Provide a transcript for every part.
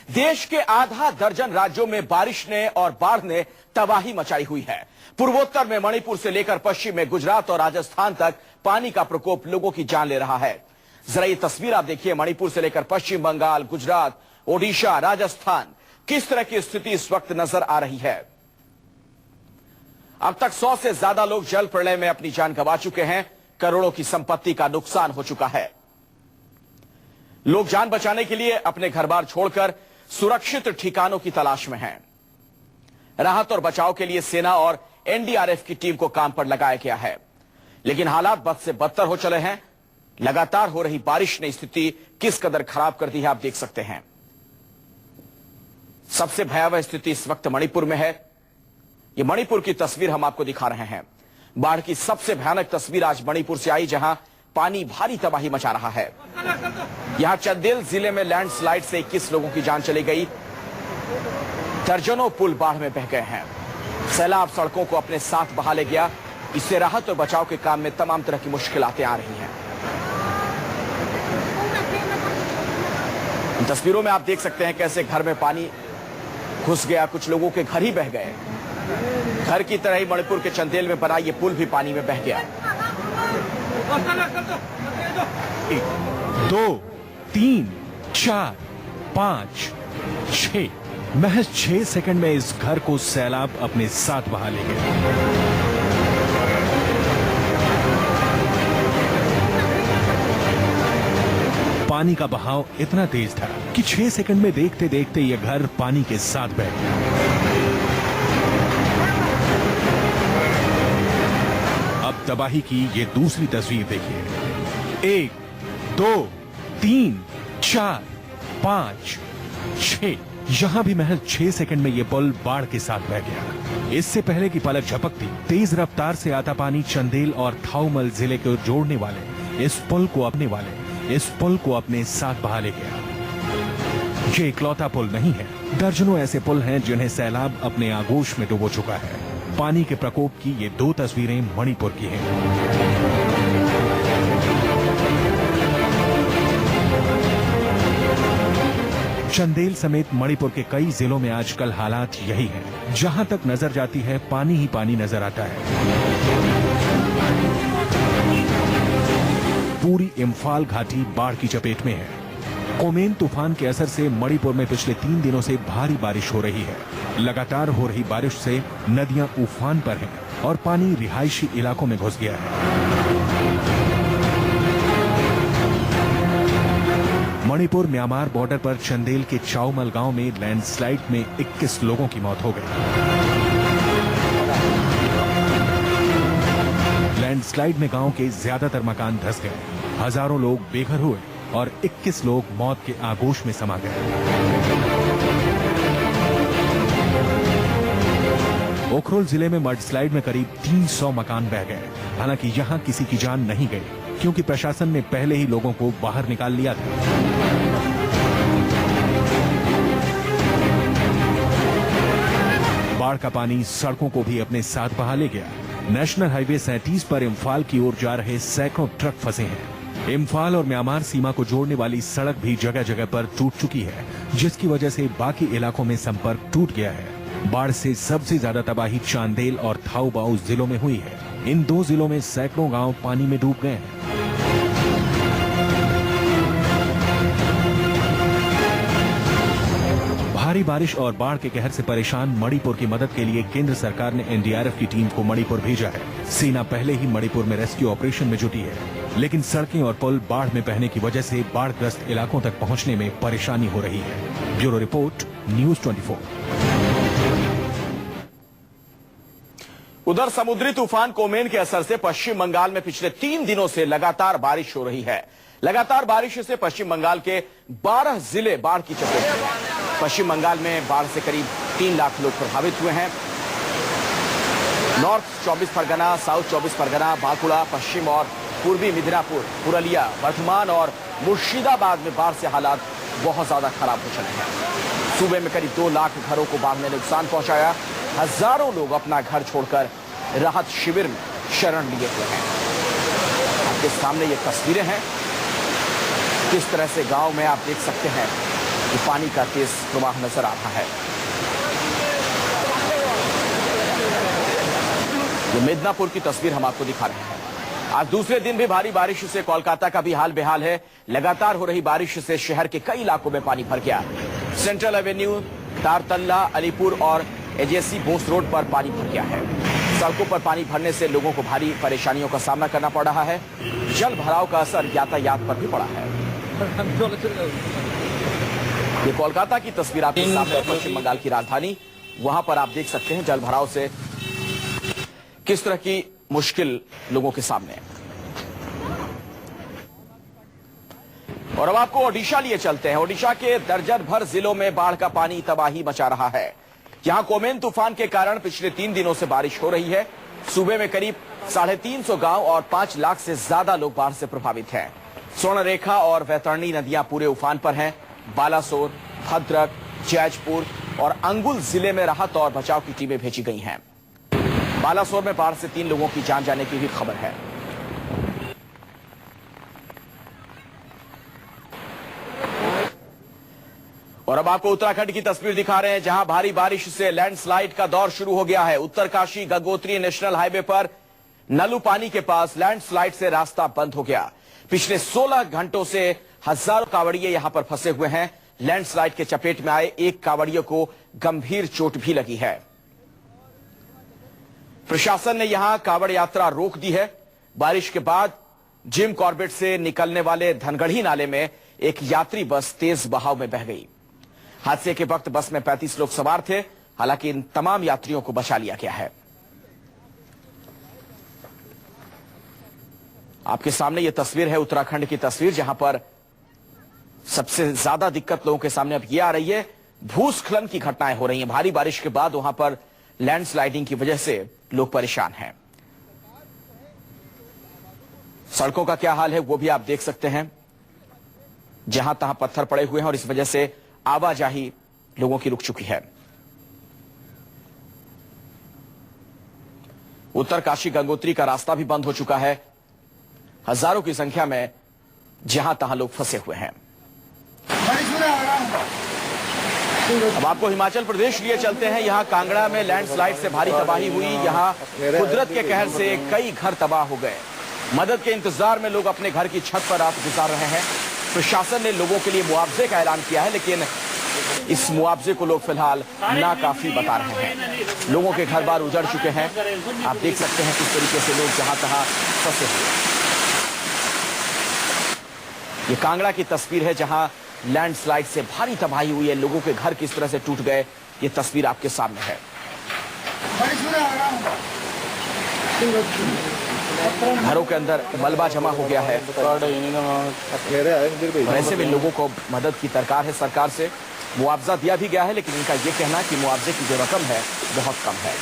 देश के आधा दर्जन राज्यों में बारिश ने और बाढ़ ने तबाही मचाई हुई है। पूर्वोत्तर में मणिपुर से लेकर पश्चिम में गुजरात और राजस्थान तक पानी का प्रकोप लोगों की जान ले रहा है। जरा ये तस्वीर आप देखिए, मणिपुर से लेकर पश्चिम बंगाल, गुजरात, ओडिशा, राजस्थान, किस तरह की स्थिति इस वक्त नजर आ रही है। अब तक 100 से ज्यादा लोग जल प्रलय में अपनी जान गंवा चुके हैं। करोड़ों की संपत्ति का नुकसान हो चुका है। लोग जान बचाने के लिए अपने घर बार छोड़कर सुरक्षित ठिकानों की तलाश में हैं। राहत और बचाव के लिए सेना और एनडीआरएफ की टीम को काम पर लगाया गया है, लेकिन हालात बद से बदतर हो चले हैं। लगातार हो रही बारिश ने स्थिति किस कदर खराब कर दी है, आप देख सकते हैं। सबसे भयावह स्थिति इस वक्त मणिपुर में है। यह मणिपुर की तस्वीर हम आपको दिखा रहे हैं। बाढ़ की सबसे भयानक तस्वीर आज मणिपुर से आई, जहां पानी भारी तबाही मचा रहा है। यहां चंदेल जिले में लैंडस्लाइड से 21 लोगों की जान चली गई। दर्जनों पुल बाढ़ में बह गए हैं। सैलाब सड़कों को अपने साथ बहा ले गया। इससे राहत और बचाव के काम में तमाम तरह की मुश्किलातें आ रही हैं। इन तस्वीरों में आप देख सकते हैं कैसे घर में पानी घुस गया। कुछ लोगों के घर ही बह गए। घर की तरह ही मणिपुर के चंदेल में बना ये पुल भी पानी में बह गया। 1, 2, 3, 4, 5, 6 महज 6 सेकंड में इस घर को सैलाब अपने साथ बहा ले गया। पानी का बहाव इतना तेज था कि 6 सेकंड में देखते देखते यह घर पानी के साथ बह गया। अब तबाही की ये दूसरी तस्वीर देखिए। 1, 2, 3, 4, 5, 6 यहां भी महज 6 सेकंड में ये पुल बाढ़ के साथ बह गया। इससे पहले की पलक झपकती तेज रफ्तार से आता पानी चंदेल और थाउमल जिले को जोड़ने वाले इस पुल को अपने साथ बहा ले गया। ये इकलौता पुल नहीं है, दर्जनों ऐसे पुल हैं जिन्हें सैलाब अपने आगोश में डुबो चुका है। पानी के प्रकोप की ये 2 तस्वीरें मणिपुर की हैं। चंदेल समेत मणिपुर के कई जिलों में आजकल हालात यही है। जहां तक नजर जाती है पानी ही पानी नजर आता है। पूरी इम्फाल घाटी बाढ़ की चपेट में है। कोमेन तूफान के असर से मणिपुर में पिछले 3 दिनों से भारी बारिश हो रही है। लगातार हो रही बारिश से नदियां उफान पर हैं और पानी रिहायशी इलाकों में घुस गया है। मणिपुर म्यांमार बॉर्डर पर चंदेल के चाउमल गांव में लैंडस्लाइड में 21 लोगों की मौत हो गई। लैंडस्लाइड में गांव के ज्यादातर मकान धंस गए। हजारों लोग बेघर हुए और 21 लोग मौत के आगोश में समा गए। ओखरोल जिले में मडस्लाइड में करीब 300 मकान बह गए। हालांकि यहां किसी की जान नहीं गई, क्योंकि प्रशासन ने पहले ही लोगों को बाहर निकाल लिया था। बाढ़ का पानी सड़कों को भी अपने साथ बहा ले गया। नेशनल हाईवे 37 पर इम्फाल की ओर जा रहे सैकड़ों ट्रक फंसे हैं। इम्फाल और म्यांमार सीमा को जोड़ने वाली सड़क भी जगह जगह पर टूट चुकी है, जिसकी वजह से बाकी इलाकों में संपर्क टूट गया है। बाढ़ से सबसे ज्यादा तबाही चांदेल और थाउबाऊ जिलों में हुई है। इन 2 जिलों में सैकड़ों गांव पानी में डूब गए हैं। भारी बारिश और बाढ़ के कहर से परेशान मणिपुर की मदद के लिए केंद्र सरकार ने एनडीआरएफ की टीम को मणिपुर भेजा है। सेना पहले ही मणिपुर में रेस्क्यू ऑपरेशन में जुटी है, लेकिन सड़कें और पुल बाढ़ में बहने की वजह से बाढ़ग्रस्त इलाकों तक पहुंचने में परेशानी हो रही है। Bureau report, news 24। उधर समुद्री तूफान कोमेन के असर से पश्चिम बंगाल में पिछले 3 दिनों से लगातार बारिश हो रही है। लगातार बारिश से पश्चिम बंगाल के 12 जिले बाढ़ की चपेट में हैं। पश्चिम बंगाल में बाढ़ से करीब 3 लाख लोग प्रभावित हुए हैं। नॉर्थ 24 परगना, साउथ 24 परगना, बांकुड़ा, पश्चिम और पूर्वी मिदनापुर, पुरुलिया, बर्धमान और मुर्शिदाबाद में बाढ़ से हालात बहुत ज्यादा खराब हो चले हैं। सूबे में करीब 2 लाख घरों को बाढ़ ने नुकसान पहुंचाया। हजारों लोग अपना घर छोड़कर राहत शिविर में शरण लिए हुए हैं। आपके सामने ये तस्वीरें हैं, किस तरह से गांव में आप देख सकते हैं कि पानी का तेज प्रवाह नजर आ रहा है। ये मिदनापुर की तस्वीर हम आपको दिखा रहे हैं। आज दूसरे दिन भी भारी बारिश से कोलकाता का भी हाल बेहाल है। लगातार हो रही बारिश से शहर के कई इलाकों में पानी भर गया। सेंट्रल एवेन्यू, तारतल्ला, अलीपुर और एजेसी बोस रोड पर पानी भर गया है। सड़कों पर पानी भरने से लोगों को भारी परेशानियों का सामना करना पड़ रहा है। जल भराव का असर यातायात पर भी पड़ा है। ये कोलकाता की तस्वीर आपके सामने, पश्चिम बंगाल की राजधानी। वहां पर आप देख सकते हैं जल भराव से किस तरह की मुश्किल लोगों के सामने। और अब आपको ओडिशा लिए चलते हैं। ओडिशा के दर्जन भर जिलों में बाढ़ का पानी तबाही मचा रहा है। यहां कोमेन तूफान के कारण पिछले 3 दिनों से बारिश हो रही है। सूबे में करीब 350 गांव और 5 लाख से ज्यादा लोग बाढ़ से प्रभावित हैं। स्वर्णरेखा और वैतरणी नदियां पूरे उफान पर हैं। बालासोर, भद्रक, जैजपुर और अंगुल जिले में राहत और बचाव की टीमें भेजी गई हैं। बालासोर में बाढ़ से 3 लोगों की जान जाने की भी खबर है। और अब आपको उत्तराखंड की तस्वीर दिखा रहे हैं, जहां भारी बारिश से लैंडस्लाइड का दौर शुरू हो गया है। उत्तरकाशी गंगोत्री नेशनल हाईवे पर नलू पानी के पास लैंडस्लाइड से रास्ता बंद हो गया। पिछले 16 घंटों से हजारों कांवड़िए यहां पर फंसे हुए हैं। लैंडस्लाइड के चपेट में आए एक कांवड़िए को गंभीर चोट भी लगी है। प्रशासन ने यहां कांवड़ यात्रा रोक दी है। बारिश के बाद जिम कॉर्बेट से निकलने वाले धनगढ़ी नाले में एक यात्री बस तेज बहाव में बह गई। हादसे के वक्त बस में 35 लोग सवार थे। हालांकि इन तमाम यात्रियों को बचा लिया गया है। आपके सामने यह तस्वीर है उत्तराखंड की तस्वीर, जहां पर सबसे ज्यादा दिक्कत लोगों के सामने अब यह आ रही है, भूस्खलन की घटनाएं हो रही हैं। भारी बारिश के बाद वहां पर लैंडस्लाइडिंग की वजह से लोग परेशान हैं। सड़कों का क्या हाल है वो भी आप देख सकते हैं। जहां तहां पत्थर पड़े हुए हैं और इस वजह से आवाजाही लोगों की रुक चुकी है। उत्तरकाशी गंगोत्री का रास्ता भी बंद हो चुका है। हजारों की संख्या में जहां तहां लोग फंसे हुए हैं। अब आपको हिमाचल प्रदेश लिए चलते हैं। यहां कांगड़ा में लैंडस्लाइड से भारी तबाही हुई। यहां कुदरत के कहर से कई घर तबाह हो गए। मदद के इंतजार में लोग अपने घर की छत पर रात गुजार रहे हैं। प्रशासन ने लोगों के लिए मुआवजे का ऐलान किया है, लेकिन इस मुआवजे को लोग फिलहाल नाकाफी बता रहे हैं। लोगों के घर बार उजड़ चुके हैं। आप देख सकते हैं किस तरीके से लोग जहां तहां फंसे हुए। ये कांगड़ा की तस्वीर है, जहां लैंडस्लाइड से भारी तबाही हुई है। लोगों के घर किस तरह से टूट गए, ये तस्वीर आपके सामने है। घरों के अंदर मलबा जमा हो गया है। ऐसे में लोगों को मदद की दरकार है सरकार से। मुआवजा दिया भी गया है, लेकिन इनका यह कहना कि मुआवजे की जो रकम है बहुत कम है।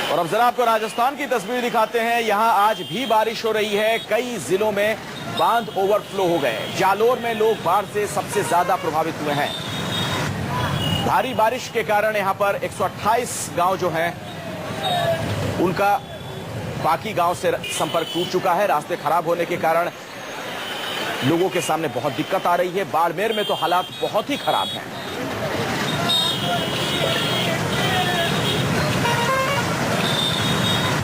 और अब जरा आपको राजस्थान की तस्वीर दिखाते हैं। यहां आज भी बारिश हो रही है। कई जिलों में बांध ओवरफ्लो हो गए। जालोर में लोग बाढ़ से सबसे ज्यादा प्रभावित हुए हैं। भारी बारिश के कारण यहां पर 128 गांव जो हैं उनका बाकी गांव से संपर्क टूट चुका है। रास्ते खराब होने के कारण लोगों के सामने बहुत दिक्कत आ रही है। बाड़मेर में तो हालात बहुत ही खराब हैं।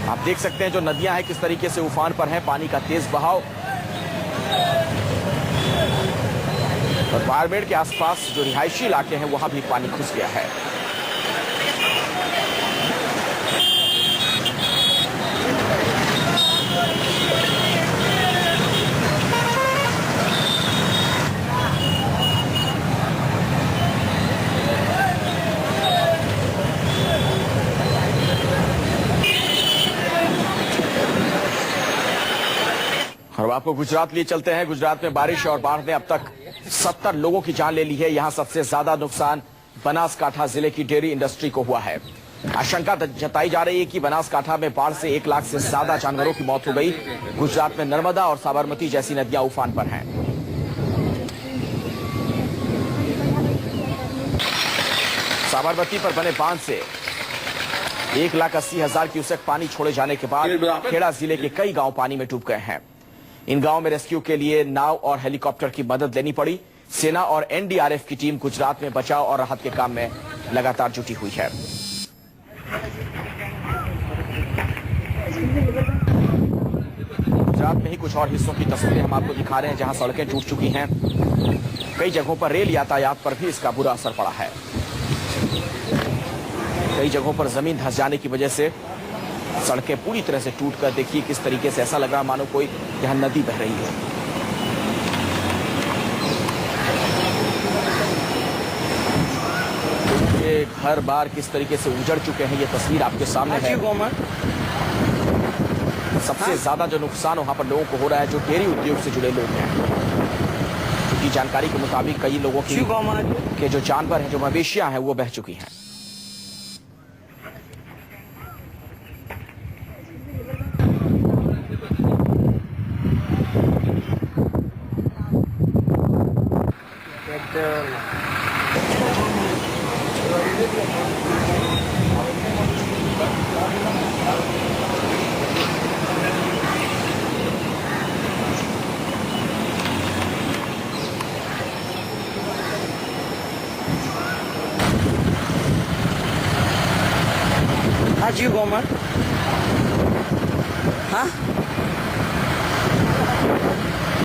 आप देख सकते हैं जो नदियां हैं किस तरीके से उफान पर हैं, पानी का तेज बहाव। और बाड़मेर के आसपास जो रिहायशी इलाके हैं वहां भी पानी घुस गया है। और आपको गुजरात लिए चलते हैं। गुजरात में बारिश और बाढ़ ने अब तक 70 लोगों की जान ले ली है। यहां सबसे ज्यादा नुकसान बनासकांठा जिले की डेयरी इंडस्ट्री को हुआ है। आशंका जताई जा रही है कि बनासकांठा में बाढ़ से 1 लाख से ज्यादा जानवरों की मौत हो गई। गुजरात में नर्मदा और साबरमती जैसी नदियां उफान पर हैं। साबरमती पर बने बांध से 1,80,000 क्यूसेक पानी छोड़े जाने के बाद खेड़ा जिले के कई गांव पानी में डूब गए हैं। इन गांव में रेस्क्यू के लिए नाव और हेलीकॉप्टर की मदद लेनी पड़ी। सेना और एनडीआरएफ की टीम गुजरात में बचाव और राहत के काम में लगातार जुटी हुई है। गुजरात में ही कुछ और हिस्सों की तस्वीरें हम आपको दिखा रहे हैं, जहां सड़कें टूट चुकी हैं। कई जगहों पर रेल यातायात पर भी इसका बुरा असर पड़ा है। कई जगहों पर जमीन धंस जाने की वजह से सड़कें पूरी तरह से टूटकर, देखिए किस तरीके से ऐसा लग रहा मानो कोई यहां नदी बह रही है। ये घर बार किस तरीके से उजड़ चुके हैं, ये तस्वीर आपके सामने है। सबसे ज्यादा जो नुकसान वहां पर लोगों को हो रहा है जो डेयरी उद्योग से जुड़े लोग हैं, क्योंकि जानकारी के मुताबिक कई लोगों के जो जानवर हैं, जो मवेशियां हैं, वो बह चुकी हैं। How'd you go, man? Huh?